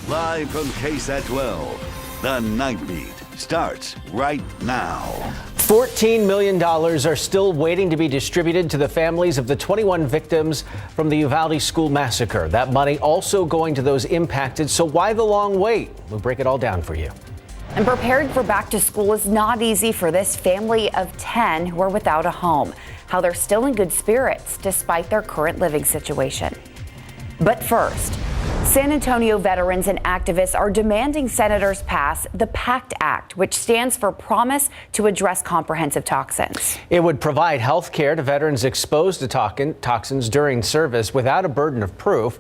Live from KSAT 12, the Nightbeat starts right now. $14 million are still waiting to be distributed to the families of the 21 victims from the Uvalde school massacre. That money also going to those impacted. So why the long wait? We'll break it all down for you. And preparing for back to school is not easy for this family of 10 who are without a home. How they're still in good spirits despite their current living situation. But first, San Antonio veterans and activists are demanding senators pass the PACT Act, which stands for Promise to Address Comprehensive Toxins. It would provide health care to veterans exposed to toxins during service without a burden of proof.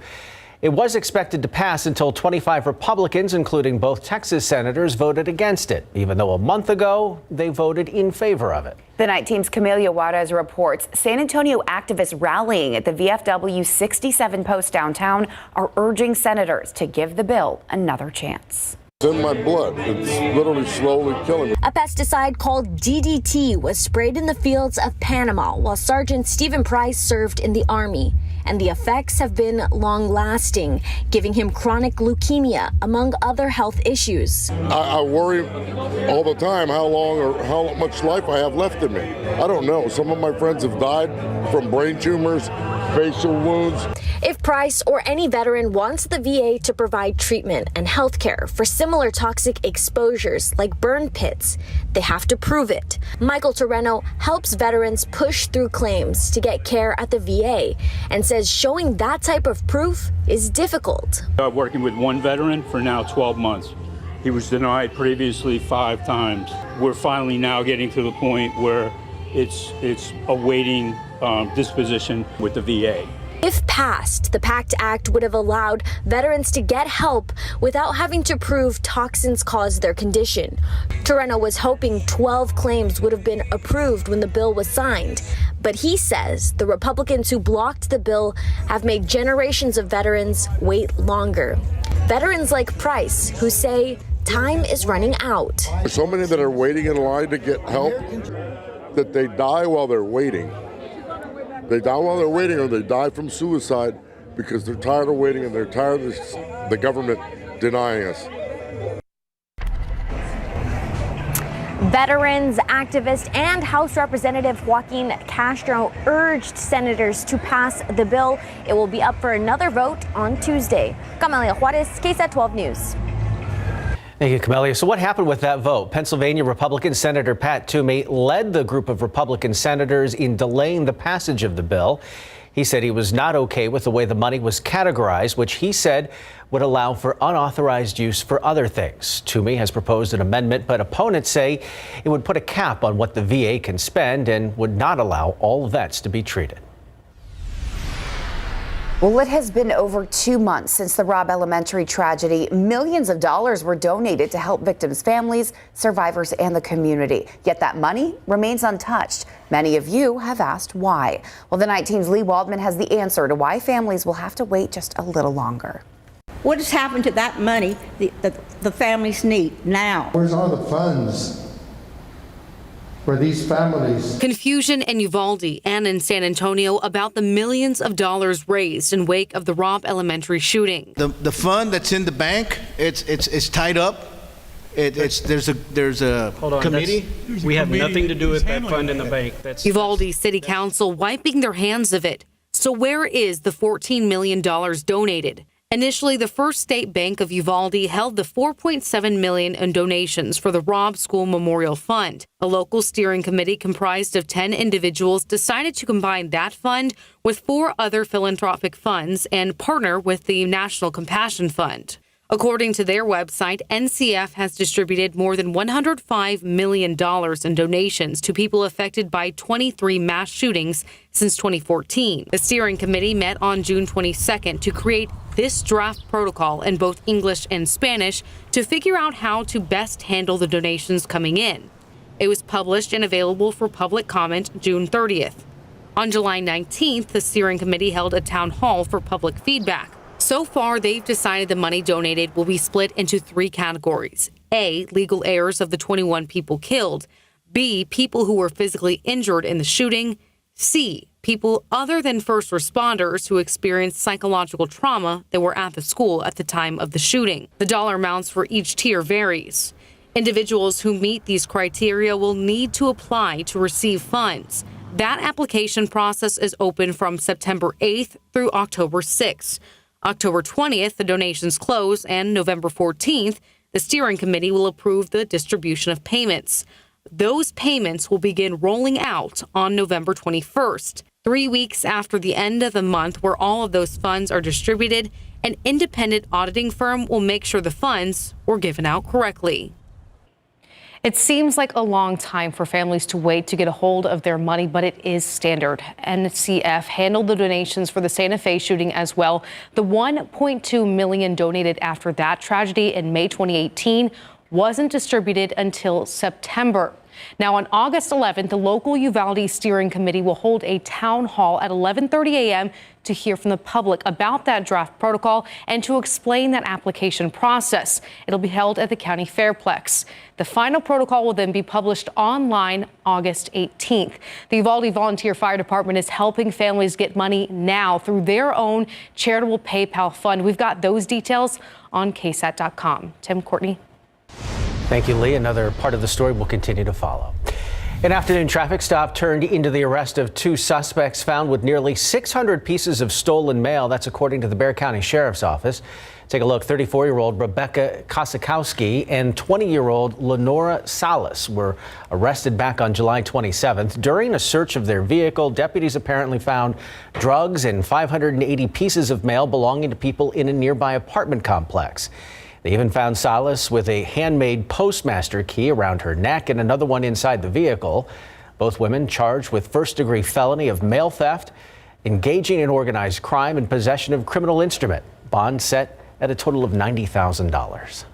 It was expected to pass until 25 Republicans, including both Texas senators, voted against it, even though a month ago they voted in favor of it. The Night Team's Camelia Juarez reports San Antonio activists rallying at the VFW 67 Post downtown are urging senators to give the bill another chance. It's in my blood. It's literally slowly killing me. A pesticide called DDT was sprayed in the fields of Panama while Sergeant Stephen Price served in the Army. And the effects have been long-lasting, giving him chronic leukemia, among other health issues. I worry all the time how long or how much life I have left in me. I don't know. Some of my friends have died from brain tumors, facial wounds. If Price or any veteran wants the VA to provide treatment and health care for similar toxic exposures like burn pits, they have to prove it. Michael Torreno helps veterans push through claims to get care at the VA and says showing that type of proof is difficult. I'm working with one veteran for now 12 months. He was denied previously 5 times. We're finally now getting to the point where it's awaiting disposition with the VA. If passed, the PACT Act would have allowed veterans to get help without having to prove toxins caused their condition. Torreno was hoping 12 claims would have been approved when the bill was signed. But he says the Republicans who blocked the bill have made generations of veterans wait longer. Veterans like Price, who say time is running out. There's so many that are waiting in line to get help that they die while they're waiting. They die while they're waiting, or they die from suicide because they're tired of waiting and they're tired of the government denying us. Veterans, activists, and House Representative Joaquin Castro urged senators to pass the bill. It will be up for another vote on Tuesday. Camelia Juarez, KSAT 12 News. Thank you, Camelia. So what happened with that vote? Pennsylvania Republican Senator Pat Toomey led the group of Republican senators in delaying the passage of the bill. He said he was not okay with the way the money was categorized, which he said would allow for unauthorized use for other things. Toomey has proposed an amendment, but opponents say it would put a cap on what the VA can spend and would not allow all vets to be treated. Well, it has been over 2 months since the Robb Elementary tragedy. Millions of dollars were donated to help victims' families, survivors, and the community. Yet that money remains untouched. Many of you have asked why. Well, the Night Team's Lee Waldman has the answer to why families will have to wait just a little longer. What has happened to that money the families need now? Where's all the funds for these families? Confusion in Uvalde and in San Antonio about the millions of dollars raised in wake of the Robb Elementary shooting. The fund that's in the bank, it's tied up. There's a committee. We have nothing to do with that fund in the bank. Uvalde City Council wiping their hands of it. So where is the $14 million donated? Initially, the First State Bank of Uvalde held the $4.7 million in donations for the Robb School Memorial Fund. A local steering committee comprised of 10 individuals decided to combine that fund with 4 other philanthropic funds and partner with the National Compassion Fund. According to their website, NCF has distributed more than $105 million in donations to people affected by 23 mass shootings since 2014. The steering committee met on June 22nd to create this draft protocol in both English and Spanish to figure out how to best handle the donations coming in. It was published and available for public comment June 30th. On July 19th, the steering committee held a town hall for public feedback. So far, they've decided the money donated will be split into 3 categories. A, legal heirs of the 21 people killed. B, people who were physically injured in the shooting. C, people other than first responders who experienced psychological trauma that were at the school at the time of the shooting. The dollar amounts for each tier varies. Individuals who meet these criteria will need to apply to receive funds. That application process is open from September 8th through October 6th. October 20th, the donations close, and November 14th, the steering committee will approve the distribution of payments. Those payments will begin rolling out on November 21st. 3 weeks after the end of the month, where all of those funds are distributed, an independent auditing firm will make sure the funds were given out correctly. It seems like a long time for families to wait to get a hold of their money, but it is standard. NCF handled the donations for the Santa Fe shooting as well. The $1.2 million donated after that tragedy in May 2018 wasn't distributed until September. Now, on August 11th, the local Uvalde Steering Committee will hold a town hall at 11:30 a.m. to hear from the public about that draft protocol and to explain that application process. It'll be held at the county fairplex. The final protocol will then be published online August 18th. The Uvalde Volunteer Fire Department is helping families get money now through their own charitable PayPal fund. We've got those details on KSAT.com. Tim, Courtney. Thank you, Lee. Another part of the story will continue to follow. An afternoon traffic stop turned into the arrest of 2 suspects found with nearly 600 pieces of stolen mail. That's according to the Bexar County Sheriff's Office. Take a look. 34-year-old Rebecca Kosakowski and 20-year-old Lenora Salas were arrested back on July 27th. During a search of their vehicle, deputies apparently found drugs and 580 pieces of mail belonging to people in a nearby apartment complex. They even found Salas with a handmade postmaster key around her neck and another one inside the vehicle. Both women charged with first-degree felony of mail theft, engaging in organized crime, and possession of criminal instrument. Bond set at a total of $90,000.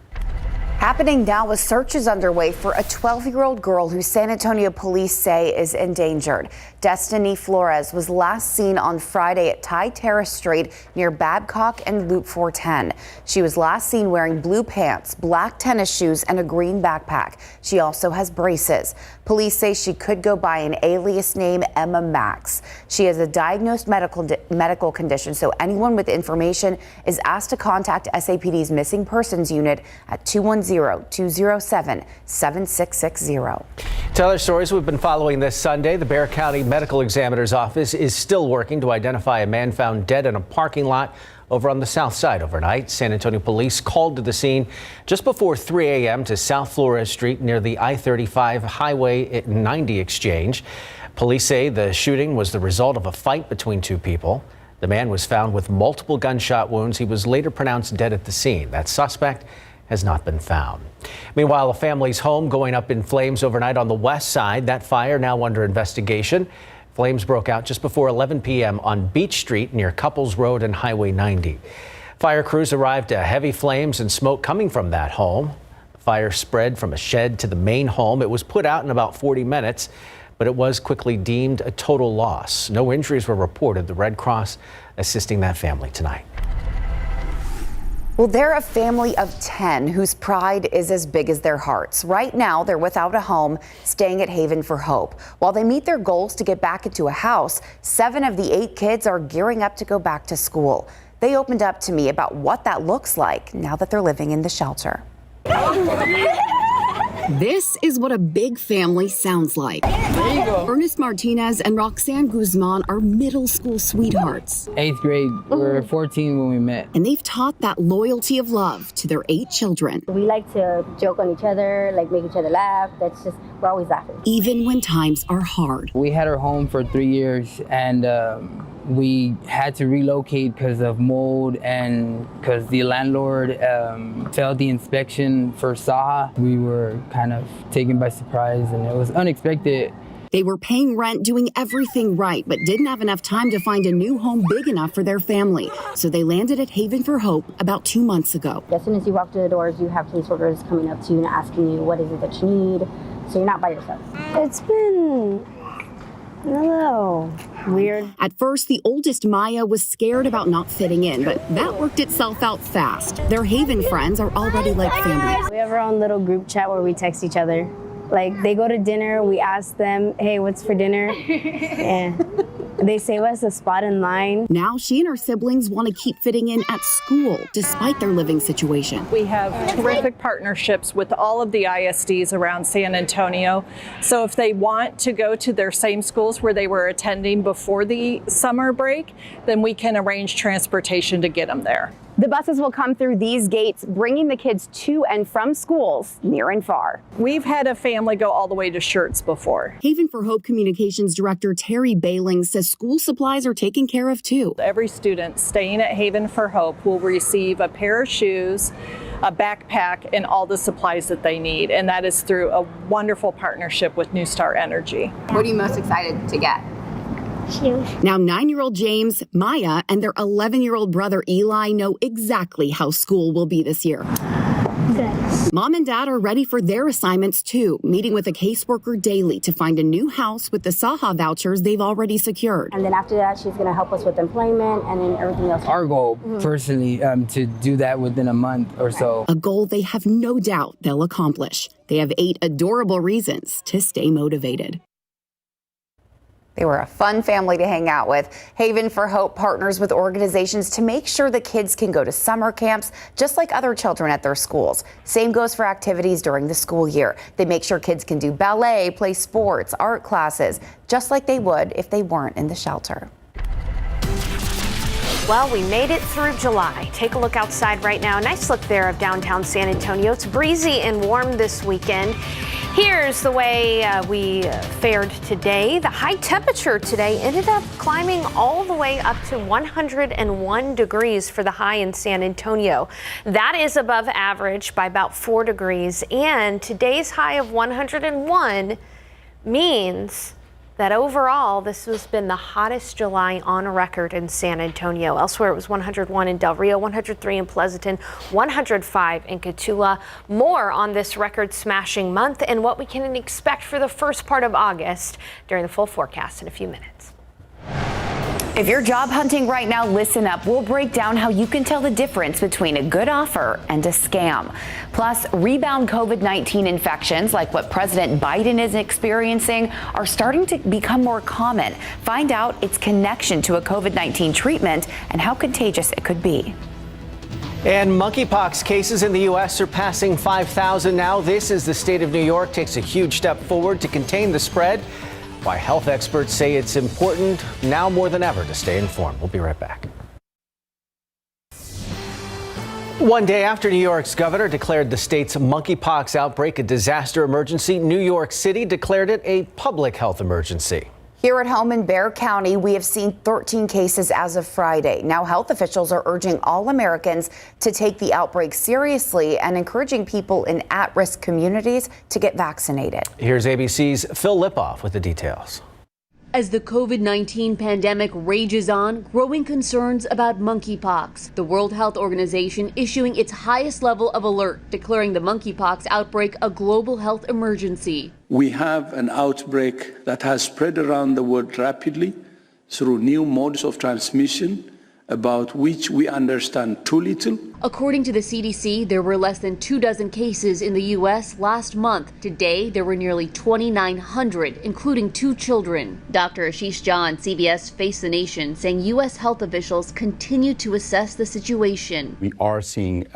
Happening now with searches underway for a 12-year-old girl who San Antonio police say is endangered. Destiny Flores was last seen on Friday at Ty Terrace Street near Babcock and Loop 410. She was last seen wearing blue pants, black tennis shoes, and a green backpack. She also has braces. Police say she could go by an alias name Emma Max. She has a diagnosed medical condition, so anyone with information is asked to contact SAPD's Missing Persons Unit at 210-207-7660. To other stories we've been following this Sunday, the Bexar County Medical Examiner's Office is still working to identify a man found dead in a parking lot over on the south side overnight. San Antonio police called to the scene just before 3 a.m. to South Flores Street near the I-35 Highway 90 exchange. Police say the shooting was the result of a fight between 2 people. The man was found with multiple gunshot wounds. He was later pronounced dead at the scene. That suspect has not been found. Meanwhile, a family's home going up in flames overnight on the west side. That fire now under investigation. Flames broke out just before 11 p.m. on Beach Street near Couples Road and Highway 90. Fire crews arrived to heavy flames and smoke coming from that home. The fire spread from a shed to the main home. It was put out in about 40 minutes, but it was quickly deemed a total loss. No injuries were reported. The Red Cross assisting that family tonight. Well, they're a family of 10 whose pride is as big as their hearts. Right now, they're without a home, staying at Haven for Hope. While they meet their goals to get back into a house, 7 of the 8 kids are gearing up to go back to school. They opened up to me about what that looks like now that they're living in the shelter. This is what a big family sounds like. Ernest Martinez and Roxanne Guzman are middle school sweethearts. 8th grade, we were 14 when we met. And they've taught that loyalty of love to their 8 children. We like to joke on each other, like make each other laugh. We're always laughing. Even when times are hard. We had our home for 3 years and we had to relocate because of mold and because the landlord failed the inspection for Saha. We were kind of taken by surprise and it was unexpected. They were paying rent, doing everything right, but didn't have enough time to find a new home big enough for their family. So they landed at Haven for Hope about 2 months ago. As soon as you walk through the doors, you have caseworkers coming up to you and asking you what is it that you need. So you're not by yourself. It's been a little weird. At first, the oldest, Maya, was scared about not fitting in, but that worked itself out fast. Their Haven friends are already like family. We have our own little group chat where we text each other. Like, they go to dinner, we ask them, hey, what's for dinner? And They save us a spot in line. Now she and her siblings want to keep fitting in at school despite their living situation. We have terrific partnerships with all of the ISDs around San Antonio. So if they want to go to their same schools where they were attending before the summer break, then we can arrange transportation to get them there. The buses will come through these gates, bringing the kids to and from schools near and far. We've had a family go all the way to Schertz before. Haven for Hope Communications Director Terry Bailing says school supplies are taken care of too. Every student staying at Haven for Hope will receive a pair of shoes, a backpack, and all the supplies that they need. And that is through a wonderful partnership with New Star Energy. What are you most excited to get? Now 9-year-old James, Maya, and their 11-year-old brother Eli know exactly how school will be this year. Good. Mom and Dad are ready for their assignments too, meeting with a caseworker daily to find a new house with the SAHA vouchers they've already secured. And then after that, she's going to help us with employment and then everything else. Our goal, personally, to do that within a month or so. A goal they have no doubt they'll accomplish. They have 8 adorable reasons to stay motivated. They were a fun family to hang out with. Haven for Hope partners with organizations to make sure the kids can go to summer camps just like other children at their schools. Same goes for activities during the school year. They make sure kids can do ballet, play sports, art classes, just like they would if they weren't in the shelter. Well, we made it through July. Take a look outside right now. Nice look there of downtown San Antonio. It's breezy and warm this weekend. Here's the way we fared today. The high temperature today ended up climbing all the way up to 101 degrees for the high in San Antonio. That is above average by about 4 degrees. And today's high of 101 means that overall, this has been the hottest July on record in San Antonio. Elsewhere, it was 101 in Del Rio, 103 in Pleasanton, 105 in Cotulla. More on this record-smashing month and what we can expect for the first part of August during the full forecast in a few minutes. If you're job hunting right now, listen up. We'll break down how you can tell the difference between a good offer and a scam. Plus, rebound COVID-19 infections, like what President Biden is experiencing, are starting to become more common. Find out its connection to a COVID-19 treatment and how contagious it could be. And monkeypox cases in the U.S. surpassing 5,000 now. This as the state of New York takes a huge step forward to contain the spread. Why health experts say it's important now more than ever to stay informed. We'll be right back. One day after New York's governor declared the state's monkeypox outbreak a disaster emergency, New York City declared it a public health emergency. Here at home in Bexar County, we have seen 13 cases as of Friday. Now, health officials are urging all Americans to take the outbreak seriously and encouraging people in at-risk communities to get vaccinated. Here's ABC's Phil Lipoff with the details. As the COVID-19 pandemic rages on, growing concerns about monkeypox. The World Health Organization issuing its highest level of alert, declaring the monkeypox outbreak a global health emergency. We have an outbreak that has spread around the world rapidly through new modes of transmission, about which we understand too little. According to the CDC, there were less than 24 cases in the U.S. last month. Today, there were nearly 2,900, including 2 children. Dr. Ashish Jha on CBS Face the Nation saying U.S. health officials continue to assess the situation. We are seeing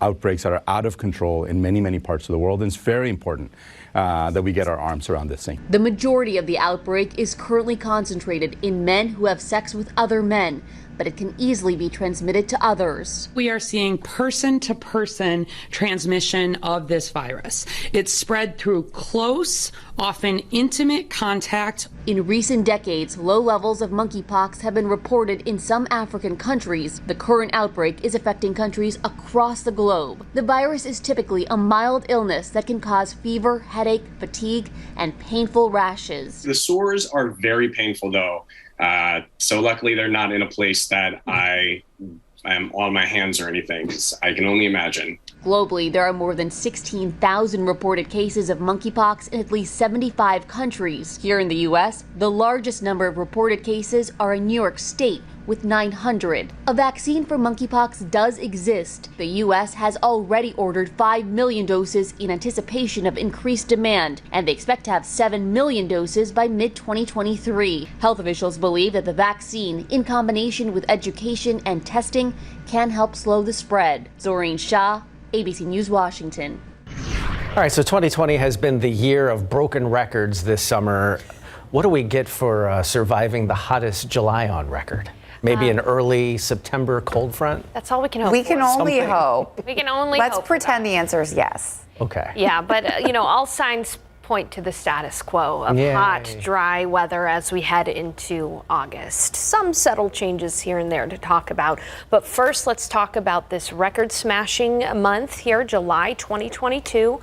outbreaks that are out of control in many, many parts of the world, and it's very important that we get our arms around this thing. The majority of the outbreak is currently concentrated in men who have sex with other men, but it can easily be transmitted to others. We are seeing person-to-person transmission of this virus. It's spread through close, often intimate contact. In recent decades, low levels of monkeypox have been reported in some African countries. The current outbreak is affecting countries across the globe. The virus is typically a mild illness that can cause fever, headache, fatigue, and painful rashes. The sores are very painful though. So luckily they're not in a place that I am on my hands or anything, because I can only imagine. Globally, there are more than 16,000 reported cases of monkeypox in at least 75 countries. Here in the U.S., the largest number of reported cases are in New York State, with 900. A vaccine for monkeypox does exist. The U.S. has already ordered 5 million doses in anticipation of increased demand, and they expect to have 7 million doses by mid-2023. Health officials believe that the vaccine, in combination with education and testing, can help slow the spread. Zoreen Shah, ABC News, Washington. All right, so 2020 has been the year of broken records this summer. What do we get for surviving the hottest July on record? Maybe an early September cold front? That's all we can hope We for. can only hope. We can only Let's hope. pretend the answer is yes. Okay. Yeah, but all signs point to the status quo of Yay. hot, dry weather as we head into August. Some subtle changes here and there to talk about. But first, let's talk about this record-smashing month here, July 2022.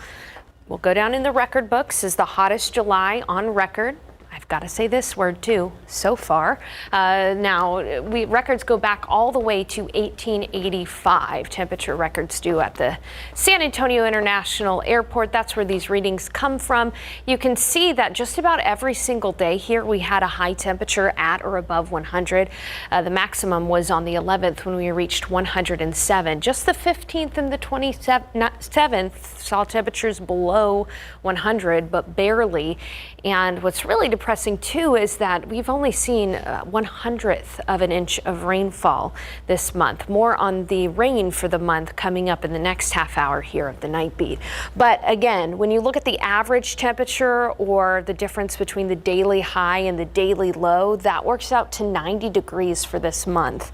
Will go down in the record books as the hottest July on record. I've got to say this word too, so far. Now, records go back all the way to 1885. Temperature records do at the San Antonio International Airport. That's where these readings come from. You can see that just about every single day here we had a high temperature at or above 100. The maximum was on the 11th when we reached 107. Just the 15th and the 27th saw temperatures below 100, but barely. And what's really depressing too is that we've only seen 1/100th of an inch of rainfall this month. More on the rain for the month coming up in the next half hour here of the Nightbeat. But again, when you look at the average temperature or the difference between the daily high and the daily low, that works out to 90 degrees for this month.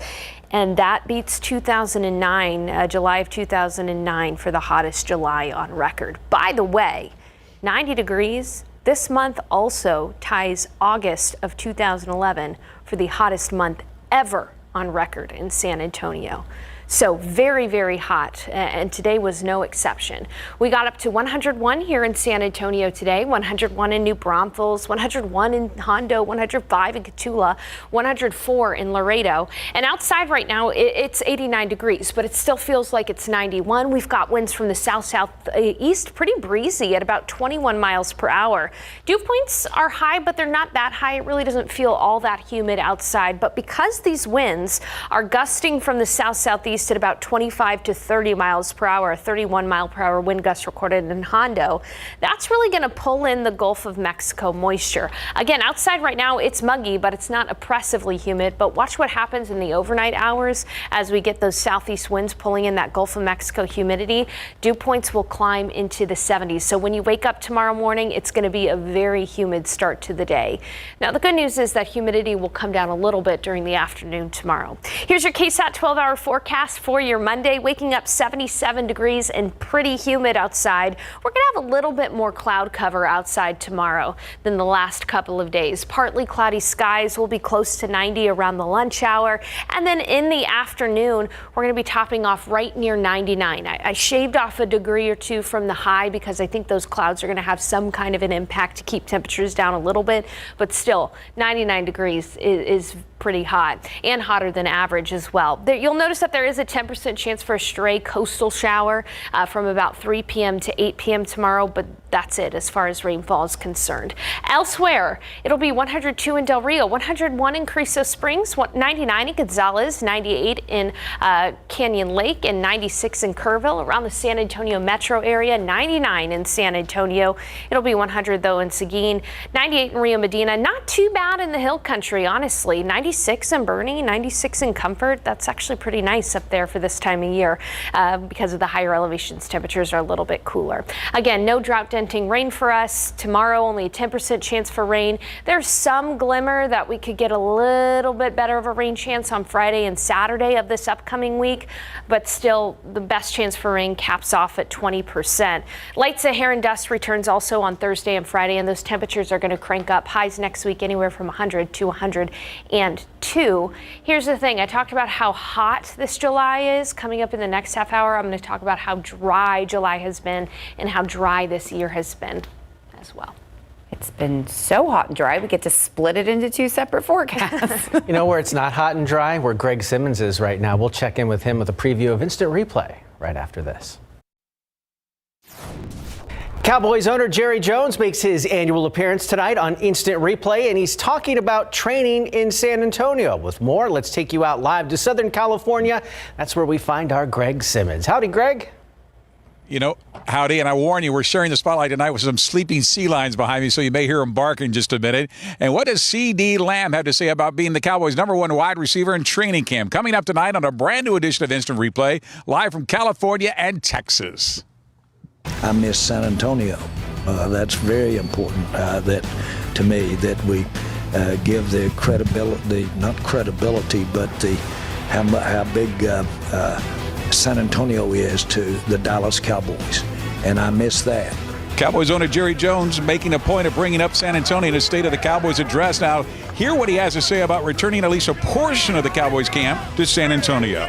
And that beats 2009, July of 2009 for the hottest July on record. By the way, 90 degrees this month also ties August of 2011 for the hottest month ever on record in San Antonio. So very, very hot, and today was no exception. We got up to 101 here in San Antonio today, 101 in New Braunfels, 101 in Hondo, 105 in Cotulla, 104 in Laredo. And outside right now, it's 89 degrees, but it still feels like it's 91. We've got winds from the south-southeast, pretty breezy at about 21 miles per hour. Dew points are high, but they're not that high. It really doesn't feel all that humid outside. But because these winds are gusting from the south-southeast at about 25 to 30 miles per hour, 31 mile per hour wind gust recorded in Hondo, that's really going to pull in the Gulf of Mexico moisture. Again, outside right now, it's muggy, but it's not oppressively humid. But watch what happens in the overnight hours as we get those southeast winds pulling in that Gulf of Mexico humidity. Dew points will climb into the 70s. So when you wake up tomorrow morning, it's going to be a very humid start to the day. Now, the good news is that humidity will come down a little bit during the afternoon tomorrow. Here's your KSAT 12-hour forecast for your Monday. Waking up 77 degrees and pretty humid outside. We're going to have a little bit more cloud cover outside tomorrow than the last couple of days. Partly cloudy skies will be close to 90 around the lunch hour. And then in the afternoon, we're going to be topping off right near 99. I shaved off a degree or two from the high because I think those clouds are going to have some kind of an impact to keep temperatures down a little bit. But still, 99 degrees is pretty hot and hotter than average as well. You'll notice that there is a 10% chance for a stray coastal shower from about 3 p.m. to 8 p.m. tomorrow, but that's it as far as rainfall is concerned. Elsewhere, it'll be 102 in Del Rio, 101 in Carrizo Springs, 99 in Gonzales, 98 in Canyon Lake, and 96 in Kerrville. Around the San Antonio metro area, 99 in San Antonio. It'll be 100 though in Seguin, 98 in Rio Medina. Not too bad in the hill country, honestly. 96 in Bernie, 96 in Comfort. That's actually pretty nice up there for this time of year because of the higher elevations. Temperatures are a little bit cooler. Again, no drought denting rain for us. Tomorrow, only a 10% chance for rain. There's some glimmer that we could get a little bit better of a rain chance on Friday and Saturday of this upcoming week, but still the best chance for rain caps off at 20%. Light Saharan dust returns also on Thursday and Friday, and those temperatures are going to crank up. Highs next week anywhere from 100 to 102. Here's the thing. I talked about how hot this July is. Coming up in the next half hour, I'm going to talk about how dry July has been and how dry this year has been as well. It's been so hot and dry, we get to split it into two separate forecasts. You know where it's not hot and dry? Where Greg Simmons is right now. We'll check in with him with a preview of Instant Replay right after this. Cowboys owner Jerry Jones makes his annual appearance tonight on Instant Replay, and he's talking about training in San Antonio. With more, let's take you out live to Southern California. That's where we find our Greg Simmons. Howdy, Greg. You know, howdy, and I warn you, we're sharing the spotlight tonight with some sleeping sea lions behind me, so you may hear them bark in just a minute. And what does C.D. Lamb have to say about being the Cowboys' #1 wide receiver in training camp? Coming up tonight on a brand new edition of Instant Replay, live from California and Texas. I miss San Antonio. That's very important that to me that we give the credibility, not credibility, but the how big San Antonio is to the Dallas Cowboys, and I miss that. Cowboys owner Jerry Jones making a point of bringing up San Antonio in his State of the Cowboys address. Now, hear what he has to say about returning at least a portion of the Cowboys camp to San Antonio.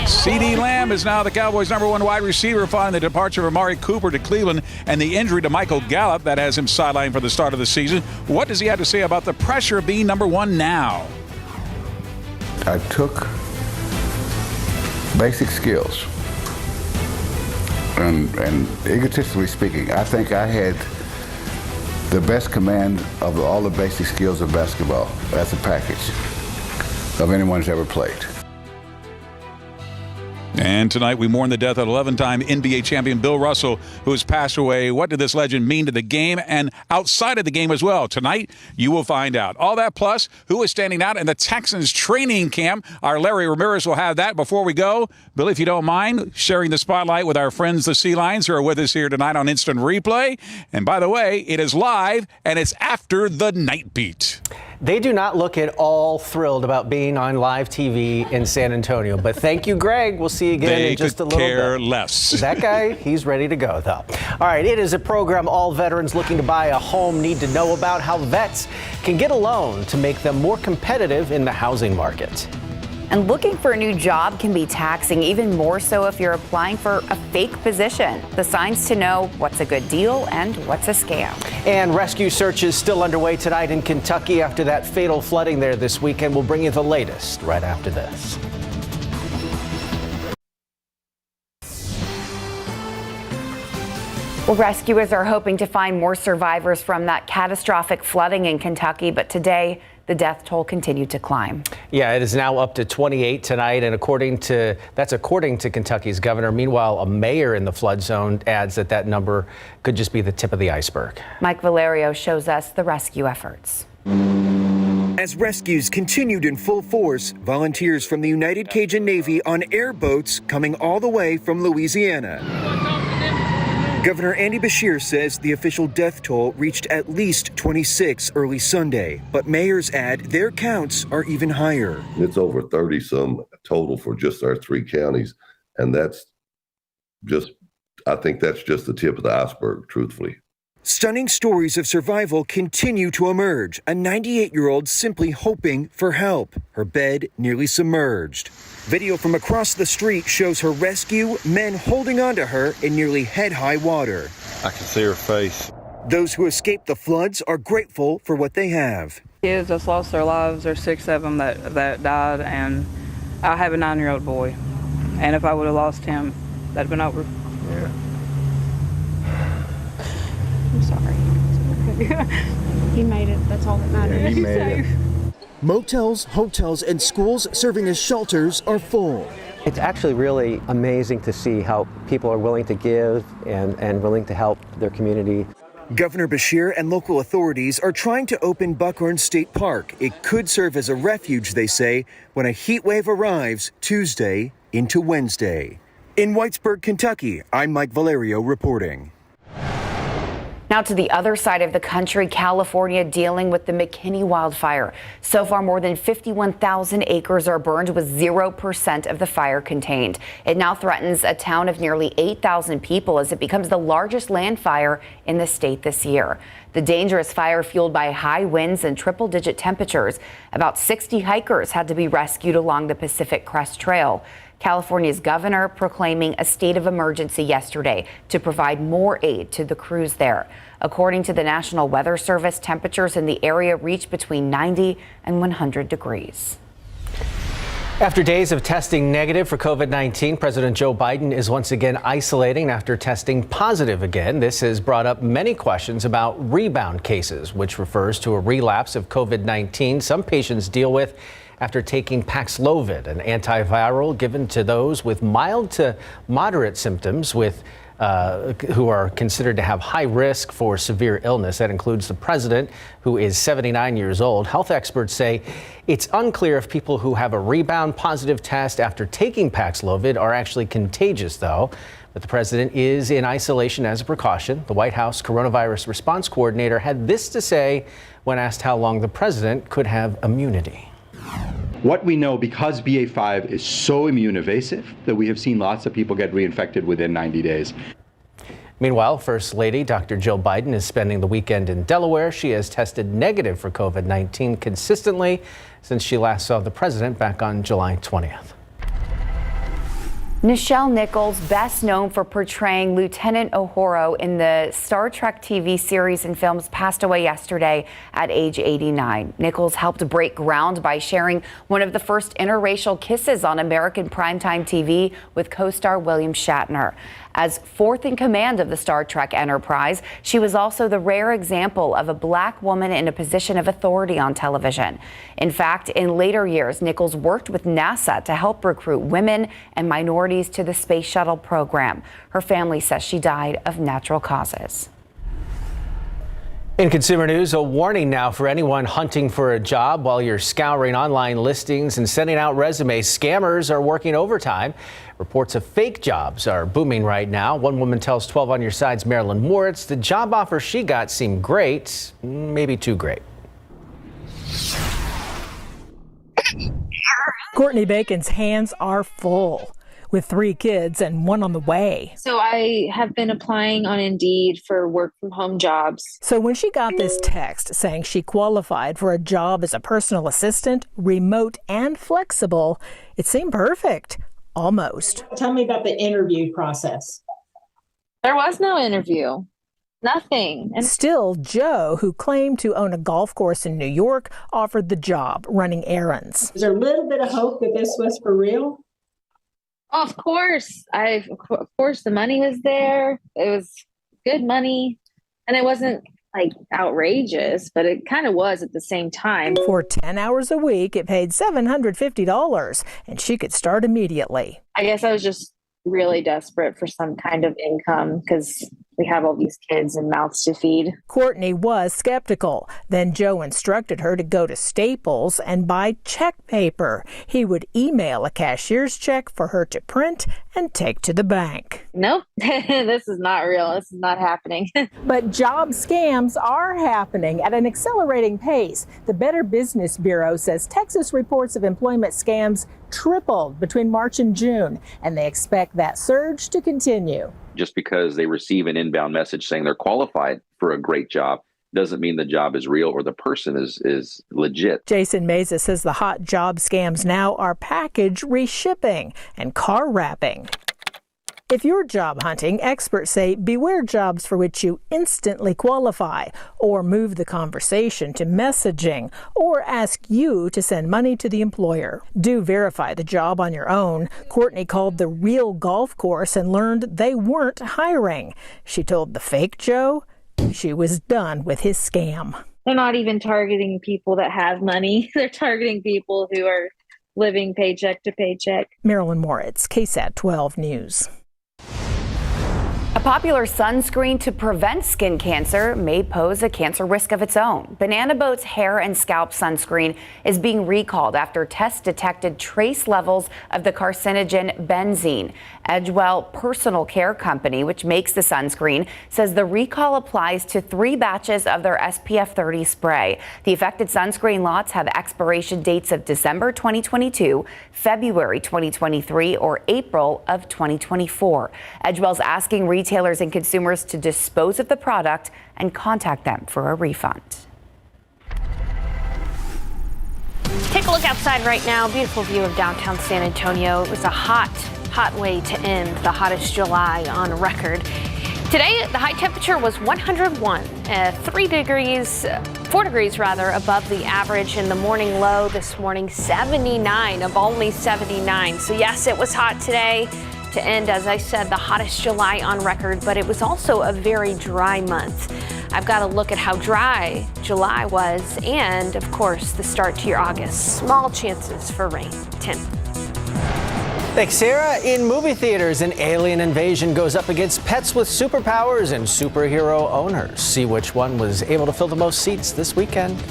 C.D. Lamb is now the Cowboys' #1 wide receiver following the departure of Amari Cooper to Cleveland and the injury to Michael Gallup that has him sidelined for the start of the season. What does he have to say about the pressure of being #1 now? I took basic skills, and egotistically speaking, I think I had the best command of all the basic skills of basketball as a package of anyone who's ever played. And tonight we mourn the death of 11-time NBA champion Bill Russell, who has passed away. What did this legend mean to the game and outside of the game as well? Tonight, you will find out. All that plus, who is standing out in the Texans training camp? Our Larry Ramirez will have that. Before we go, Billy, if you don't mind, sharing the spotlight with our friends, the Sea Lions, who are with us here tonight on Instant Replay. And by the way, it is live, and it's after the Nightbeat. They do not look at all thrilled about being on live TV in San Antonio. But thank you, Greg. We'll see you again in just a little bit. They could care less. That guy, he's ready to go, though. All right, it is a program all veterans looking to buy a home need to know about, how vets can get a loan to make them more competitive in the housing market. And looking for a new job can be taxing, even more so if you're applying for a fake position. The signs to know what's a good deal and what's a scam. And rescue searches still underway tonight in Kentucky after that fatal flooding there this weekend. We'll bring you the latest right after this. Well, rescuers are hoping to find more survivors from that catastrophic flooding in Kentucky, but today the death toll continued to climb. Yeah, it is now up to 28 tonight, and according to Kentucky's governor. Meanwhile, a mayor in the flood zone adds that number could just be the tip of the iceberg. Mike Valerio shows us the rescue efforts. As rescues continued in full force, volunteers from the United Cajun Navy on airboats coming all the way from Louisiana. Governor Andy Beshear says the official death toll reached at least 26 early Sunday, but mayors add their counts are even higher. It's over 30-some total for just our 3 counties, and I think that's just the tip of the iceberg, truthfully. Stunning stories of survival continue to emerge. A 98-year-old simply hoping for help, her bed nearly submerged. Video from across the street shows her rescue, men holding onto her in nearly head-high water. I can see her face. Those who escaped the floods are grateful for what they have. Kids just lost their lives. There's 6 of them that died, and I have a 9-year-old boy. And if I would have lost him, that'd have been over. Yeah. I'm sorry. He made it. That's all that matters. Yeah, he made it. Motels, hotels, and schools serving as shelters are full. It's actually really amazing to see how people are willing to give and willing to help their community. Governor Beshear and local authorities are trying to open Buckhorn State Park. It could serve as a refuge, they say, when a heat wave arrives Tuesday into Wednesday. In Whitesburg, Kentucky, I'm Mike Valerio reporting. Now to the other side of the country, California dealing with the McKinney wildfire. So far, more than 51,000 acres are burned with 0% of the fire contained. It now threatens a town of nearly 8,000 people as it becomes the largest land fire in the state this year. The dangerous fire fueled by high winds and triple-digit temperatures. About 60 hikers had to be rescued along the Pacific Crest Trail. California's governor proclaiming a state of emergency yesterday to provide more aid to the crews there. According to the National Weather Service, temperatures in the area reached between 90 and 100 degrees. After days of testing negative for COVID-19, President Joe Biden is once again isolating after testing positive again. This has brought up many questions about rebound cases, which refers to a relapse of COVID-19 some patients deal with after taking Paxlovid, an antiviral given to those with mild to moderate symptoms who are considered to have high risk for severe illness. That includes the president, who is 79 years old. Health experts say it's unclear if people who have a rebound positive test after taking Paxlovid are actually contagious, though. But the president is in isolation as a precaution. The White House coronavirus response coordinator had this to say when asked how long the president could have immunity. What we know, because BA.5 is so immune evasive, that we have seen lots of people get reinfected within 90 days. Meanwhile, First Lady Dr. Jill Biden is spending the weekend in Delaware. She has tested negative for COVID-19 consistently since she last saw the president back on July 20th. Nichelle Nichols, best known for portraying Lieutenant Uhura in the Star Trek TV series and films, passed away yesterday at age 89. Nichols helped break ground by sharing one of the first interracial kisses on American primetime TV with co-star William Shatner. As fourth in command of the Star Trek Enterprise, she was also the rare example of a black woman in a position of authority on television. In fact, in later years, Nichols worked with NASA to help recruit women and minorities to the space shuttle program. Her family says she died of natural causes. In consumer news, a warning now for anyone hunting for a job while you're scouring online listings and sending out resumes. Scammers are working overtime. Reports of fake jobs are booming right now. One woman tells 12 on Your Side's Marilyn Moritz the job offer she got seemed great, maybe too great. Courtney Bacon's hands are full. With 3 kids and 1 on the way. So I have been applying on Indeed for work from home jobs. So when she got this text saying she qualified for a job as a personal assistant, remote and flexible, it seemed perfect. Almost. Tell me about the interview process. There was no interview. Nothing. And still, Joe, who claimed to own a golf course in New York, offered the job running errands. Is there a little bit of hope that this was for real? Oh, of course. Of course, the money was there. It was good money. And it wasn't like outrageous, but it kind of was at the same time. For 10 hours a week, it paid $750, and she could start immediately. I guess I was just really desperate for some kind of income because we have all these kids and mouths to feed. Courtney was skeptical. Then Joe instructed her to go to Staples and buy check paper. He would email a cashier's check for her to print and take to the bank. Nope, this is not real. This is not happening. But job scams are happening at an accelerating pace. The Better Business Bureau says Texas reports of employment scams tripled between March and June, and they expect that surge to continue. Just because they receive an inbound message saying they're qualified for a great job doesn't mean the job is real or the person is legit. Jason Meza says the hot job scams now are package reshipping and car wrapping. If you're job hunting, experts say beware jobs for which you instantly qualify or move the conversation to messaging or ask you to send money to the employer. Do verify the job on your own. Courtney called the real golf course and learned they weren't hiring. She told the fake Joe she was done with his scam. They're not even targeting people that have money. They're targeting people who are living paycheck to paycheck. Marilyn Moritz, KSAT 12 News. A popular sunscreen to prevent skin cancer may pose a cancer risk of its own. Banana Boat's hair and scalp sunscreen is being recalled after tests detected trace levels of the carcinogen benzene. Edgewell Personal Care Company, which makes the sunscreen, says the recall applies to 3 batches of their SPF 30 spray. The affected sunscreen lots have expiration dates of December 2022, February 2023, or April of 2024. Edgewell's asking retailers and consumers to dispose of the product and contact them for a refund. Take a look outside right now. Beautiful view of downtown San Antonio. It was a hot way to end the hottest July on record. Today, the high temperature was 101, 3 degrees 4 degrees rather above the average, in the morning low this morning 79 of only 79. So yes, it was hot today to end, as I said, the hottest July on record, but it was also a very dry month. I've got to look at how dry July was and, of course, the start to your August. Small chances for rain. Tim. Thanks, Sarah. In movie theaters, an alien invasion goes up against pets with superpowers and superhero owners. See which one was able to fill the most seats this weekend.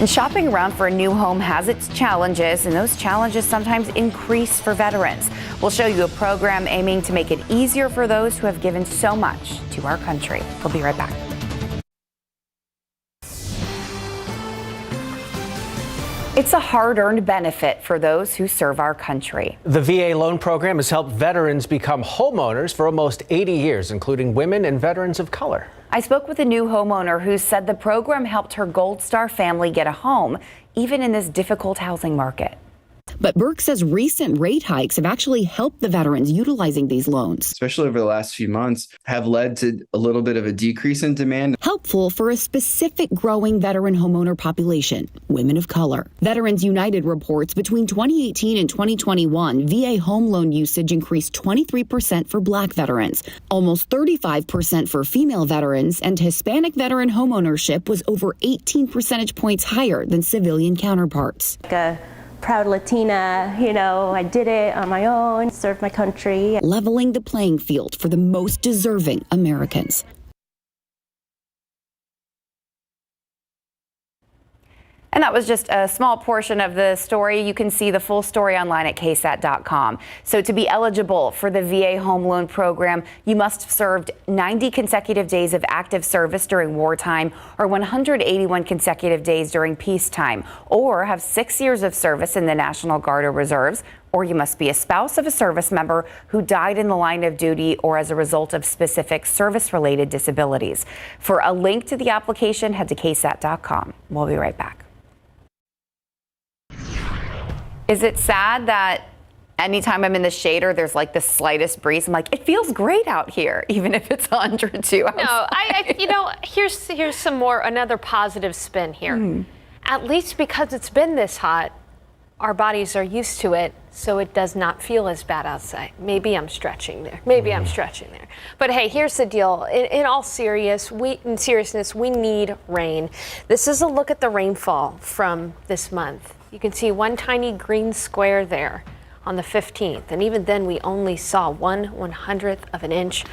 And shopping around for a new home has its challenges, and those challenges sometimes increase for veterans. We'll show you a program aiming to make it easier for those who have given so much to our country. We'll be right back. It's a hard-earned benefit for those who serve our country. The VA loan program has helped veterans become homeowners for almost 80 years, including women and veterans of color. I spoke with a new homeowner who said the program helped her Gold Star family get a home, even in this difficult housing market. But Burke says recent rate hikes have actually helped the veterans utilizing these loans. Especially over the last few months, have led to a little bit of a decrease in demand. Helpful for a specific growing veteran homeowner population, women of color. Veterans United reports between 2018 and 2021, VA home loan usage increased 23% for Black veterans, almost 35% for female veterans, and Hispanic veteran homeownership was over 18 percentage points higher than civilian counterparts. Proud Latina, I did it on my own, served my country. Leveling the playing field for the most deserving Americans. And that was just a small portion of the story. You can see the full story online at KSAT.com. So to be eligible for the VA home loan program, you must have served 90 consecutive days of active service during wartime or 181 consecutive days during peacetime, or have 6 years of service in the National Guard or Reserves, or you must be a spouse of a service member who died in the line of duty or as a result of specific service-related disabilities. For a link to the application, head to KSAT.com. We'll be right back. Is it sad that anytime I'm in the shade or there's like the slightest breeze, I'm like, it feels great out here, even if it's 102 outside? No, here's some more, another positive spin here. At least because it's been this hot, our bodies are used to it, so it does not feel as bad outside. Maybe I'm stretching there. But hey, here's the deal. In all seriousness, we need rain. This is a look at the rainfall from this month. You can see one tiny green square there on the 15th. And even then, we only saw 1/100th of an inch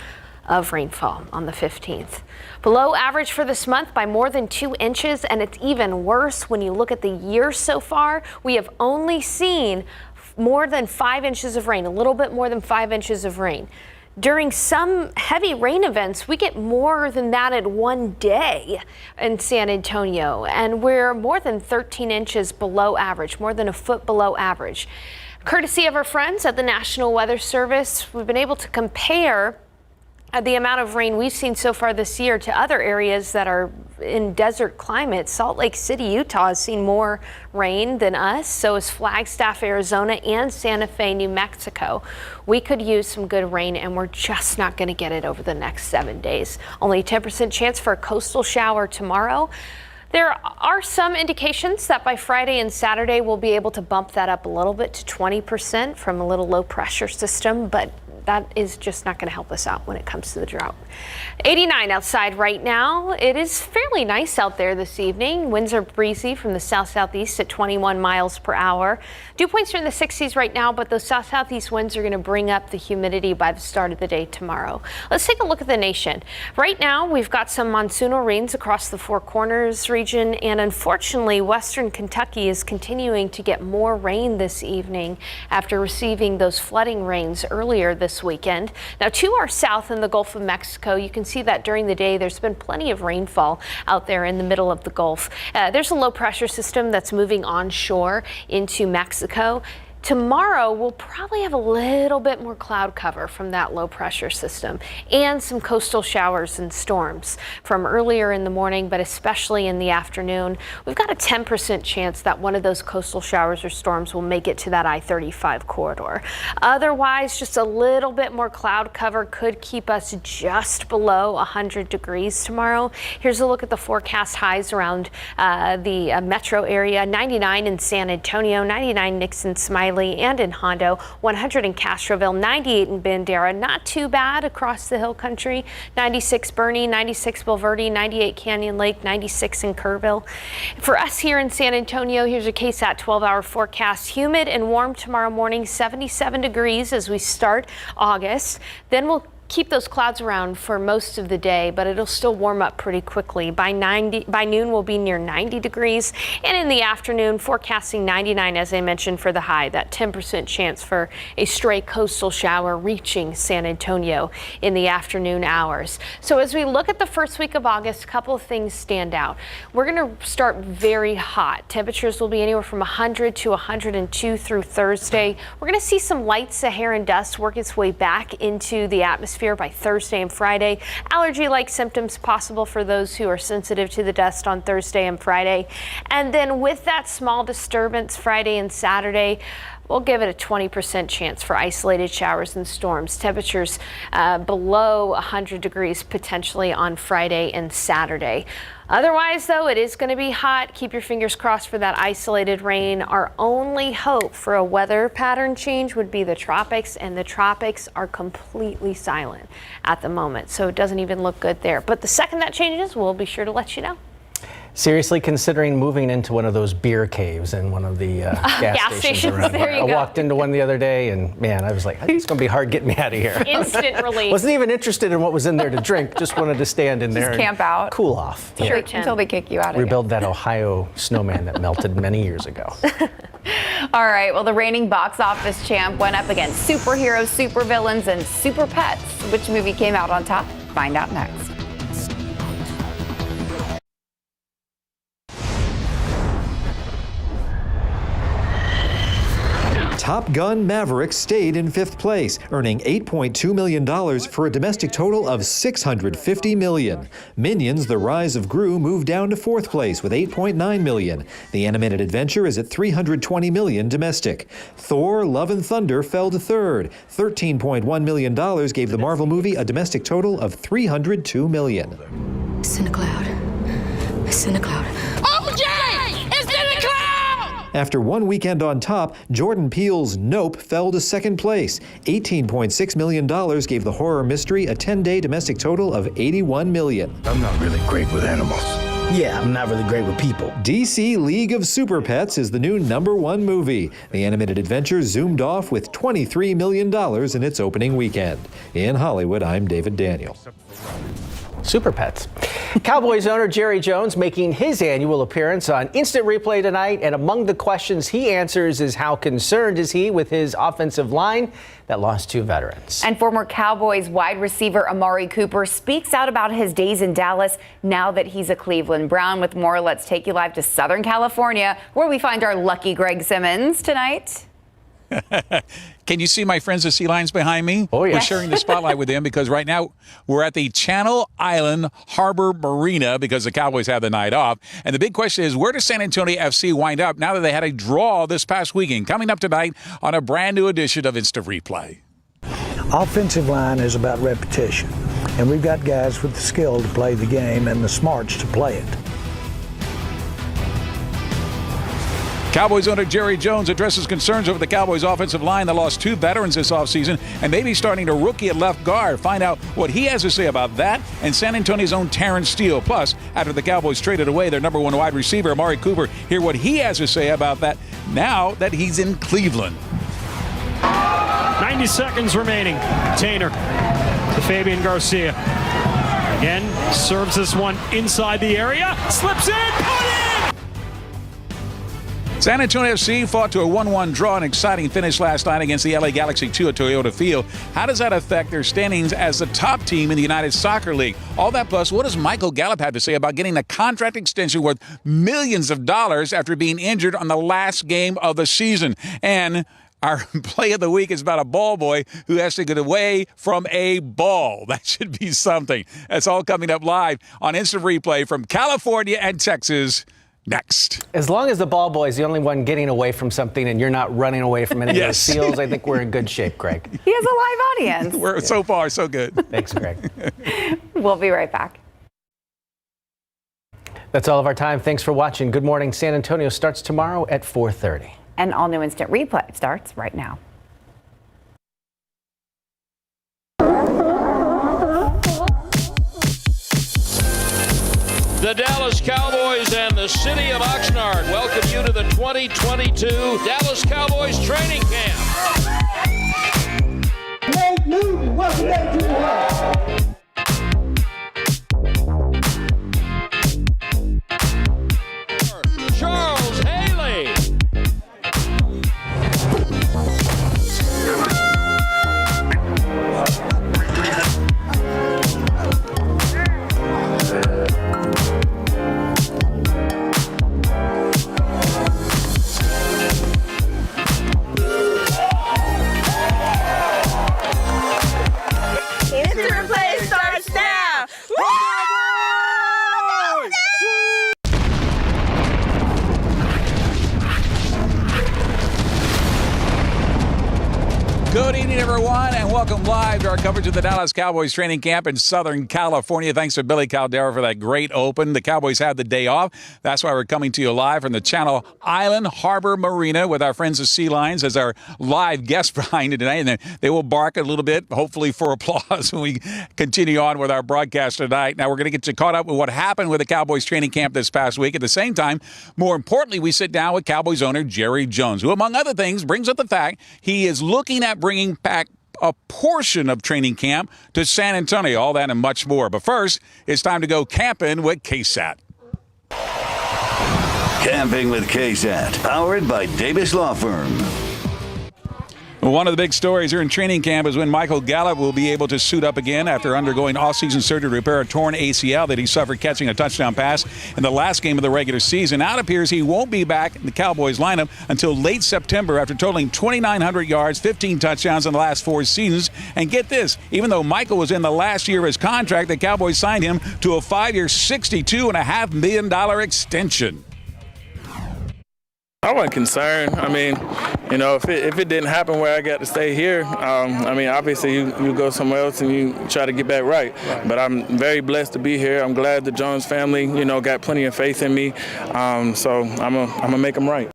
of rainfall on the 15th. Below average for this month by more than 2 inches. And it's even worse when you look at the year so far. We have only seen more than 5 inches of rain, a little bit more than 5 inches of rain. During some heavy rain events, we get more than that in one day in San Antonio, and we're more than 13 inches below average, more than a foot below average. Courtesy of our friends at the National Weather Service, we've been able to compare the amount of rain we've seen so far this year to other areas that are in desert climates. Salt Lake City, Utah has seen more rain than us. So is Flagstaff, Arizona, and Santa Fe, New Mexico. We could use some good rain, and we're just not going to get it over the next 7 days. Only a 10% chance for a coastal shower tomorrow. There are some indications that by Friday and Saturday we'll be able to bump that up a little bit to 20% from a little low pressure system, but that is just not going to help us out when it comes to the drought. 89 outside right now. It is fairly nice out there this evening. Winds are breezy from the south-southeast at 21 miles per hour. Dew points are in the 60s right now, but those south-southeast winds are going to bring up the humidity by the start of the day tomorrow. Let's take a look at the nation. Right now, we've got some monsoonal rains across the Four Corners region, and unfortunately, western Kentucky is continuing to get more rain this evening after receiving those flooding rains earlier this weekend. Now, to our south in the Gulf of Mexico, you can see that during the day there's been plenty of rainfall out there in the middle of the Gulf. There's a low pressure system that's moving onshore into Mexico. Tomorrow, we'll probably have a little bit more cloud cover from that low pressure system and some coastal showers and storms from earlier in the morning, but especially in the afternoon. We've got a 10% chance that one of those coastal showers or storms will make it to that I-35 corridor. Otherwise, just a little bit more cloud cover could keep us just below 100 degrees tomorrow. Here's a look at the forecast highs around the metro area. 99 in San Antonio, 99 Nixon, Smiley, and in Hondo, 100 in Castroville, 98 in Bandera. Not too bad across the hill country. 96 Bernie, 96 Bulverde, 98 Canyon Lake, 96 in Kerrville. For us here in San Antonio, here's a KSAT 12-hour forecast. Humid and warm tomorrow morning, 77 degrees as we start August. Then we'll keep those clouds around for most of the day, but it'll still warm up pretty quickly. By noon, we'll be near 90 degrees. And in the afternoon, forecasting 99, as I mentioned, for the high. That 10% chance for a stray coastal shower reaching San Antonio in the afternoon hours. So as we look at the first week of August, a couple of things stand out. We're going to start very hot. Temperatures will be anywhere from 100 to 102 through Thursday. We're going to see some light Saharan dust work its way back into the atmosphere by Thursday and Friday. Allergy-like symptoms possible for those who are sensitive to the dust on Thursday and Friday. And then with that small disturbance Friday and Saturday, we'll give it a 20% chance for isolated showers and storms. Temperatures below 100 degrees potentially on Friday and Saturday. Otherwise, though, it is going to be hot. Keep your fingers crossed for that isolated rain. Our only hope for a weather pattern change would be the tropics, and the tropics are completely silent at the moment, so it doesn't even look good there. But the second that changes, we'll be sure to let you know. Seriously considering moving into one of those beer caves in one of the gas stations around there here. I walked into one the other day and man, I was like, it's going to be hard getting me out of here. Instant relief. Wasn't even interested in what was in there to drink. Just wanted to stand in there and camp out. Cool off. Sure, until they kick you out again. Rebuild that Ohio snowman that melted many years ago. All right, well, the reigning box office champ went up against superheroes, supervillains, and super pets. Which movie came out on top? Find out next. Top Gun Maverick stayed in 5th place, earning $8.2 million for a domestic total of $650 million. Minions: The Rise of Gru moved down to 4th place with $8.9 million. The animated adventure is at $320 million domestic. Thor: Love and Thunder fell to 3rd. $13.1 million gave the Marvel movie a domestic total of $302 million. It's in a cloud. It's in a cloud. After one weekend on top, Jordan Peele's Nope fell to 2nd place. $18.6 million gave the horror mystery a 10-day domestic total of $81 million. I'm not really great with animals. Yeah, I'm not really great with people. DC League of Super Pets is the new #1 movie. The animated adventure zoomed off with $23 million in its opening weekend. In Hollywood, I'm David Daniel. Super Pets. Cowboys owner Jerry Jones making his annual appearance on Instant Replay tonight, and among the questions he answers is how concerned is he with his offensive line that lost 2 veterans. And former Cowboys wide receiver Amari Cooper speaks out about his days in Dallas now that he's a Cleveland Brown. With more, let's take you live to Southern California, where we find our lucky Greg Simmons tonight. Can you see my friends the Sea Lions behind me? Oh, yeah. We're sharing the spotlight with them because right now we're at the Channel Island Harbor Marina because the Cowboys have the night off. And the big question is, where does San Antonio FC wind up now that they had a draw this past weekend? Coming up tonight on a brand new edition of Instant Replay. Offensive line is about repetition, and we've got guys with the skill to play the game and the smarts to play it. Cowboys owner Jerry Jones addresses concerns over the Cowboys offensive line that lost 2 veterans this offseason and maybe starting a rookie at left guard. Find out what he has to say about that and San Antonio's own Terrence Steele. Plus, after the Cowboys traded away their #1 wide receiver, Amari Cooper, hear what he has to say about that now that he's in Cleveland. 90 seconds remaining. Tainer to Fabian Garcia. Again, serves this one inside the area. Slips in, put in! San Antonio FC fought to a 1-1 draw, an exciting finish last night against the LA Galaxy 2 at Toyota Field. How does that affect their standings as the top team in the United Soccer League? All that plus, what does Michael Gallup have to say about getting a contract extension worth millions of dollars after being injured on the last game of the season? And Our play of the week is about a ball boy who has to get away from a ball. That should be something. That's all coming up live on Instant Replay from California and Texas next. As long as the ball boy is the only one getting away from something and you're not running away from any of those seals, I think we're in good shape, Greg. He has a live audience. We're so far, so good. Thanks, Greg. We'll be right back. That's all of our time. Thanks for watching. Good Morning San Antonio starts tomorrow at 4:30. An all-new Instant Replay starts right now. The Dallas Cowboys and the city of Oxnard welcome you to the 2022 Dallas Cowboys training camp. Nate Newton, welcome back to the house. Charles Haley. Good evening, everyone, and welcome live to our coverage of the Dallas Cowboys training camp in Southern California. Thanks to Billy Caldera for that great open. The Cowboys had the day off. That's why we're coming to you live from the Channel Island Harbor Marina with our friends the Sea Lions as our live guests behind it tonight. And they will bark a little bit, hopefully for applause, when we continue on with our broadcast tonight. Now, we're going to get you caught up with what happened with the Cowboys training camp this past week. At the same time, more importantly, we sit down with Cowboys owner Jerry Jones, who, among other things, brings up the fact he is looking at bringing back a portion of training camp to San Antonio. All that and much more. But first, it's time to go camping with KSAT. Camping with KSAT, powered by Davis Law Firm. One of the big stories here in training camp is when Michael Gallup will be able to suit up again after undergoing off-season surgery to repair a torn ACL that he suffered catching a touchdown pass in the last game of the regular season. Now it appears he won't be back in the Cowboys lineup until late September after totaling 2,900 yards, 15 touchdowns in the last 4 seasons. And get this, even though Michael was in the last year of his contract, the Cowboys signed him to a 5-year, $62.5 million extension. I wasn't concerned. I mean, you know, if it didn't happen where I got to stay here, I mean, obviously you go somewhere else and you try to get back right. But I'm very blessed to be here. I'm glad the Jones family, you know, got plenty of faith in me. So I'm gonna make them right.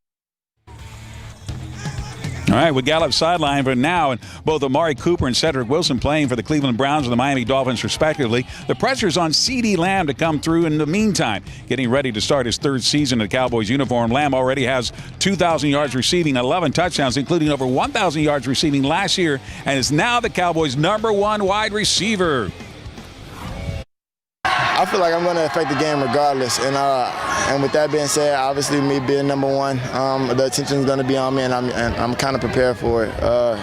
All right, with Gallup sidelined for now, and both Amari Cooper and Cedric Wilson playing for the Cleveland Browns and the Miami Dolphins, respectively, the pressure's on CeeDee Lamb to come through in the meantime. Getting ready to start his 3rd season in the Cowboys uniform, Lamb already has 2,000 yards receiving, 11 touchdowns, including over 1,000 yards receiving last year, and is now the Cowboys' #1 wide receiver. I feel like I'm going to affect the game regardless. And with that being said, obviously me being #1, the attention is going to be on me, and I'm kind of prepared for it.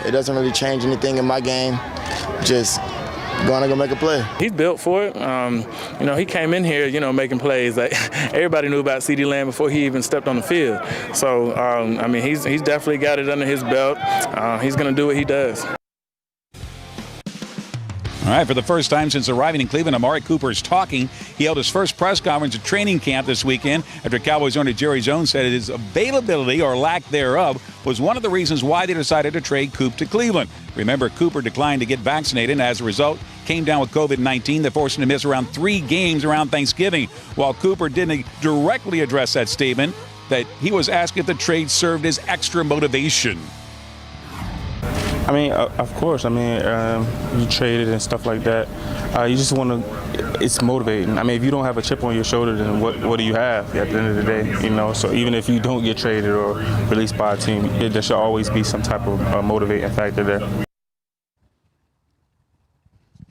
It doesn't really change anything in my game. Just going to go make a play. He's built for it. You know, he came in here, you know, making plays. Like, everybody knew about CeeDee Lamb before he even stepped on the field. So, I mean, he's definitely got it under his belt. He's going to do what he does. All right, for the first time since arriving in Cleveland, Amari Cooper is talking. He held his first press conference at training camp this weekend after Cowboys owner Jerry Jones said his availability, or lack thereof, was one of the reasons why they decided to trade Coop to Cleveland. Remember, Cooper declined to get vaccinated and as a result came down with COVID-19 that forced him to miss around 3 games around Thanksgiving. While Cooper didn't directly address that statement, that he was asked if the trade served as extra motivation. I mean, of course. I mean, you traded and stuff like that. You just want to. It's motivating. I mean, if you don't have a chip on your shoulder, then what do you have at the end of the day? You know. So even if you don't get traded or released by a team, there should always be some type of motivating factor there.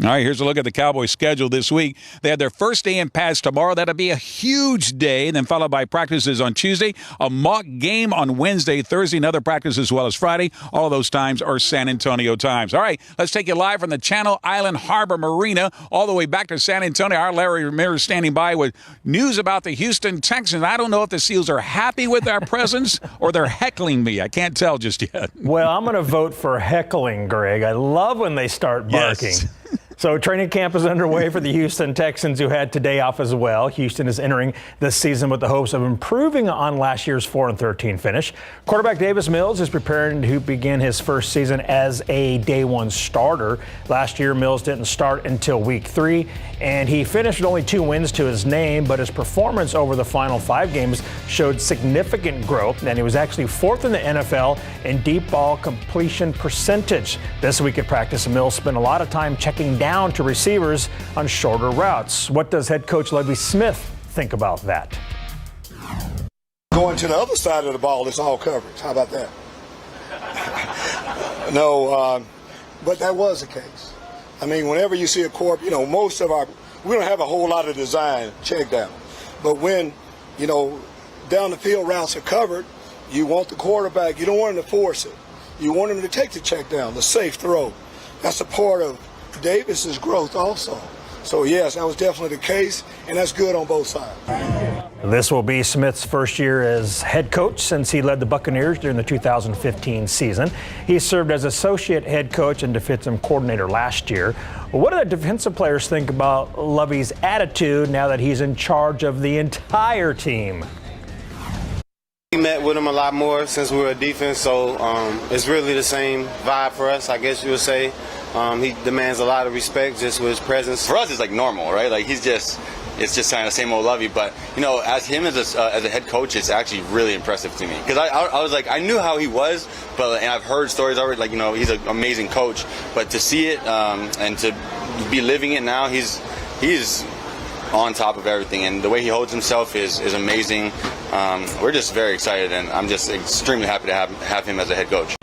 All right, here's a look at the Cowboys' schedule this week. They have their first day in pads tomorrow. That'll be a huge day, then followed by practices on Tuesday, a mock game on Wednesday, Thursday, another practice as well as Friday. All of those times are San Antonio times. All right, let's take you live from the Channel Island Harbor Marina all the way back to San Antonio. Our Larry Ramirez standing by with news about the Houston Texans. I don't know if the Seals are happy with our presence or they're heckling me. I can't tell just yet. Well, I'm going to vote for heckling, Greg. I love when they start barking. Yes. So training camp is underway for the Houston Texans, who had today off as well. Houston is entering this season with the hopes of improving on last year's 4-13 finish. Quarterback Davis Mills is preparing to begin his first season as a day one starter. Last year, Mills didn't start until week 3, and he finished with only 2 wins to his name, but his performance over the final 5 games showed significant growth, and he was actually 4th in the NFL in deep ball completion percentage. This week at practice, Mills spent a lot of time checking down to receivers on shorter routes. What does head coach Lovie Smith think about that? Going to the other side of the ball, it's all coverage. How about that? No, but that was the case. I mean, whenever you see a corp, we don't have a whole lot of design check down. But when, down the field routes are covered, you want the quarterback, you don't want him to force it. You want him to take the check down, the safe throw. That's a part of Davis's growth also. So yes, that was definitely the case, and that's good on both sides. This will be Smith's first year as head coach since he led the Buccaneers during the 2015 season. He served as associate head coach and defensive coordinator last year. What do the defensive players think about Lovie's attitude now that he's in charge of the entire team? We met with him a lot more since we were a defense, so it's really the same vibe for us, I guess you would say. He demands a lot of respect just with his presence. For us, it's like normal, right? Like it's just kind of the same old Lovey. But as him as a head coach, it's actually really impressive to me because I was like, I knew how he was, and I've heard stories already. Like he's an amazing coach, but to see it and to be living it now, he's on top of everything, and the way he holds himself is amazing. We're just very excited, and I'm just extremely happy to have him as a head coach.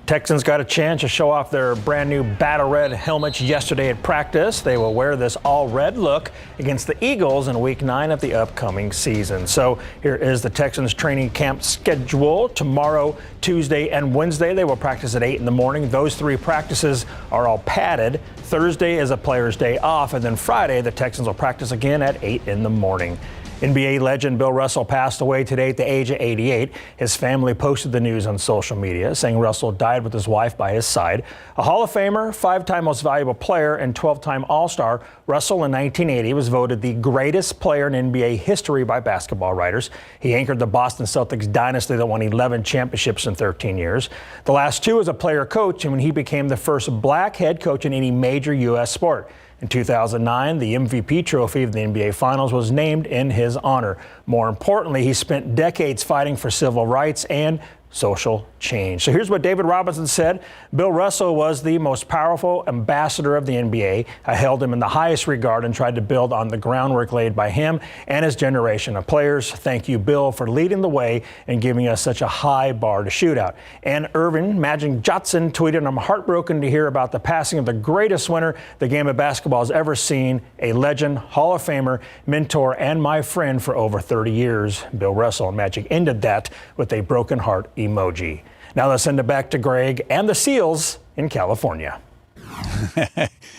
Texans got a chance to show off their brand new battle red helmets yesterday at practice. They will wear this all red look against the Eagles in week 9 of the upcoming season. So here is the Texans training camp schedule. Tomorrow, Tuesday, and Wednesday, they will practice at 8 in the morning. Those 3 practices are all padded. Thursday is a player's day off, and then Friday, the Texans will practice again at 8 in the morning. NBA legend Bill Russell passed away today at the age of 88. His family posted the news on social media, saying Russell died with his wife by his side. A Hall of Famer, 5-time most valuable player, and 12-time All-Star, Russell in 1980 was voted the greatest player in NBA history by basketball writers. He anchored the Boston Celtics dynasty that won 11 championships in 13 years. The last 2 as a player-coach, and when he became the first black head coach in any major U.S. sport. In 2009, the MVP trophy of the NBA Finals was named in his honor. More importantly, he spent decades fighting for civil rights and social change. So here's what David Robinson said. Bill Russell was the most powerful ambassador of the NBA. I held him in the highest regard and tried to build on the groundwork laid by him and his generation of players. Thank you, Bill, for leading the way and giving us such a high bar to shoot out. And Irvin Magic Johnson tweeted, I'm heartbroken to hear about the passing of the greatest winner the game of basketball has ever seen, a legend, Hall of Famer, mentor, and my friend for over 30 years, Bill Russell. And Magic ended that with a broken heart emoji. Now let's send it back to Greg and the Seals in California.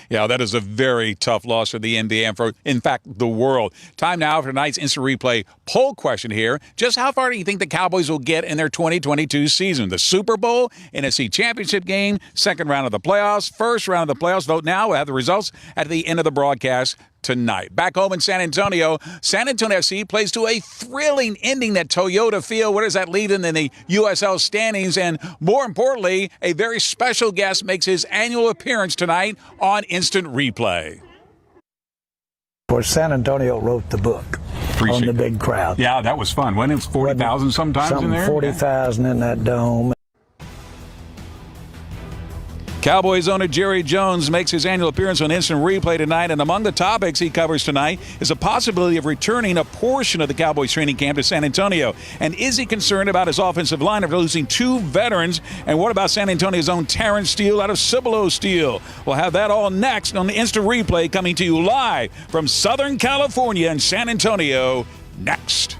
Yeah, that is a very tough loss for the NBA and for, in fact, the world. Time now for tonight's instant replay poll question here. Just how far do you think the Cowboys will get in their 2022 season? The Super Bowl, NFC Championship game, second round of the playoffs, first round of the playoffs. Vote now. We'll have the results at the end of the broadcast tonight. Back home in San Antonio FC plays to a thrilling ending at Toyota Field. Where does that leave them in the USL standings? And more importantly, a very special guest makes his annual appearance tonight on Instant Replay. Of course, San Antonio wrote the book on the big crowd. Yeah, that was fun. Wasn't it 40,000 sometimes in there? 40,000 in that dome. Cowboys owner Jerry Jones makes his annual appearance on Instant Replay tonight, and among the topics he covers tonight is the possibility of returning a portion of the Cowboys training camp to San Antonio. And is he concerned about his offensive line after losing 2 veterans? And what about San Antonio's own Terrence Steele out of Cibolo Steel? We'll have that all next on the Instant Replay, coming to you live from Southern California and San Antonio next.